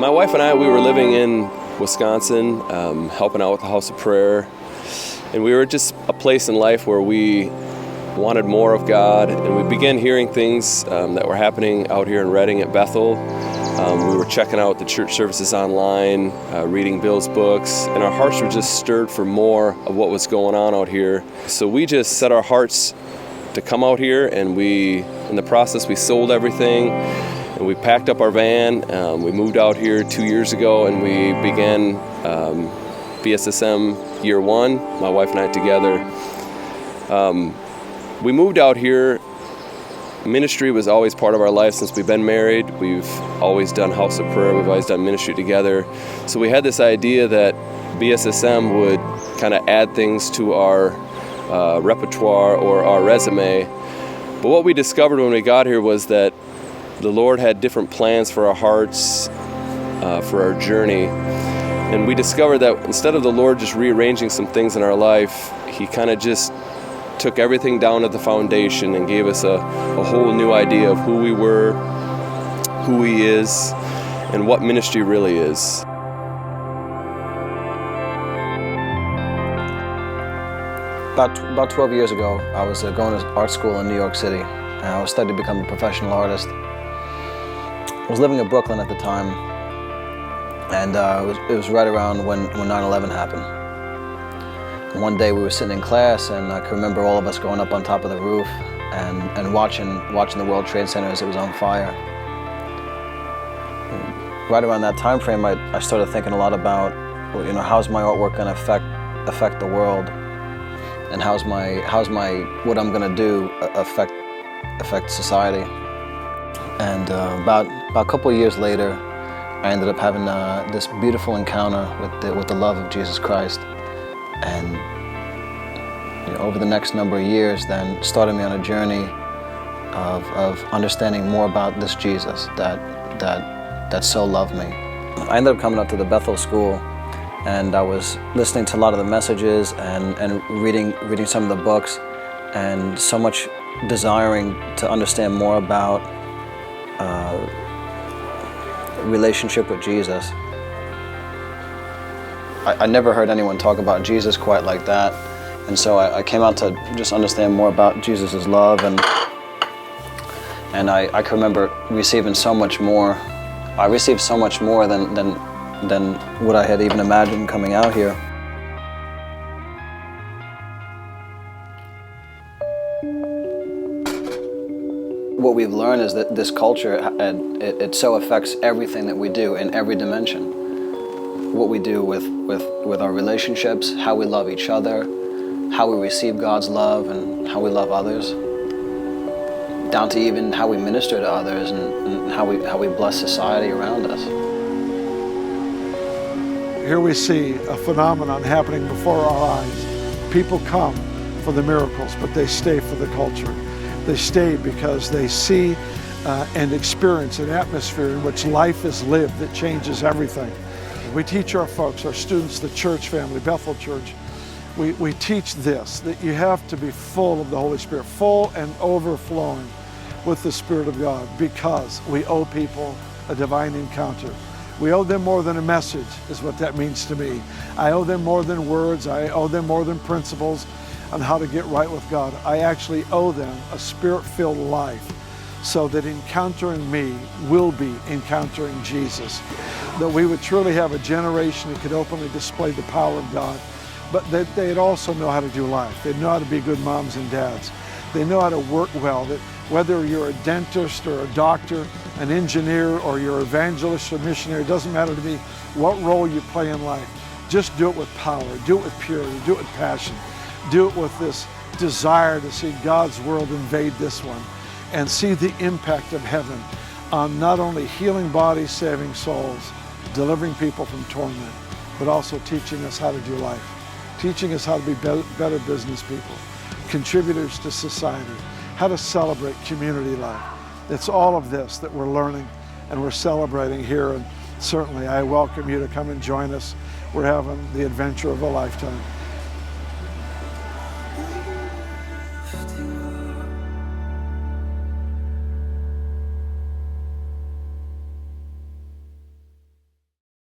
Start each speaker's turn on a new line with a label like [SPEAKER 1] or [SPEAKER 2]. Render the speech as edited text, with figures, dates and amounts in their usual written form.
[SPEAKER 1] My wife and I, we were living in Wisconsin, helping out with the House of Prayer, and we were just a place in life where we wanted more of God, and we began hearing things that were happening out here in Redding at Bethel. We were checking out the church services online, reading Bill's books, and our hearts were just stirred for more of what was going on out here. So we just set our hearts to come out here, and in the process, we sold everything, and we packed up our van. We moved out here 2 years ago, and we began BSSM year one, my wife and I together. We moved out here. Ministry was always part of our life since we've been married. We've always done House of Prayer. We've always done ministry together. So we had this idea that BSSM would kind of add things to our repertoire or our resume. But what we discovered when we got here was that the Lord had different plans for our hearts, for our journey. And we discovered that instead of the Lord just rearranging some things in our life, He kind of just took everything down at the foundation and gave us a whole new idea of who we were, who He is, and what ministry really is.
[SPEAKER 2] About 12 years ago, I was going to art school in New York City, and I was studying to become a professional artist. I was living in Brooklyn at the time, and it was right around when 9/11 happened. And one day we were sitting in class, and I can remember all of us going up on top of the roof and watching the World Trade Center as it was on fire. And right around that time frame, I started thinking a lot about, how's my artwork going to affect the world, and how's what I'm going to do affect society. And about a couple of years later, I ended up having this beautiful encounter with the love of Jesus Christ. And over the next number of years, then started me on a journey of understanding more about this Jesus that so loved me. I ended up coming up to the Bethel school, and I was listening to a lot of the messages and reading some of the books, and so much desiring to understand more about relationship with Jesus. I never heard anyone talk about Jesus quite like that, and so I came out to just understand more about Jesus' love, and I can remember receiving so much more. I received so much more than what I had even imagined coming out here. What we've learned is that this culture, it so affects everything that we do in every dimension. What we do with our relationships, how we love each other, how we receive God's love, and how we love others, down to even how we minister to others and how we bless society around us.
[SPEAKER 3] Here we see a phenomenon happening before our eyes. People come for the miracles, but they stay for the culture. They stay because they see and experience an atmosphere in which life is lived that changes everything. We teach our folks, our students, the church family, Bethel Church, we teach this, that you have to be full of the Holy Spirit, full and overflowing with the Spirit of God, because we owe people a divine encounter. We owe them more than a message, is what that means to me. I owe them more than words. I owe them more than principles on how to get right with God. I actually owe them a Spirit-filled life, so that encountering me will be encountering Jesus. That we would truly have a generation that could openly display the power of God, but that they'd also know how to do life. They'd know how to be good moms and dads. They know how to work well, that whether you're a dentist or a doctor, an engineer, or you're an evangelist or missionary, it doesn't matter to me what role you play in life. Just do it with power, do it with purity, do it with passion, do it with this desire to see God's world invade this one, and see the impact of heaven on not only healing bodies, saving souls, delivering people from torment, but also teaching us how to do life, teaching us how to be better business people, contributors to society, how to celebrate community life. It's all of this that we're learning and we're celebrating here, and certainly I welcome you to come and join us. We're having the adventure of a lifetime.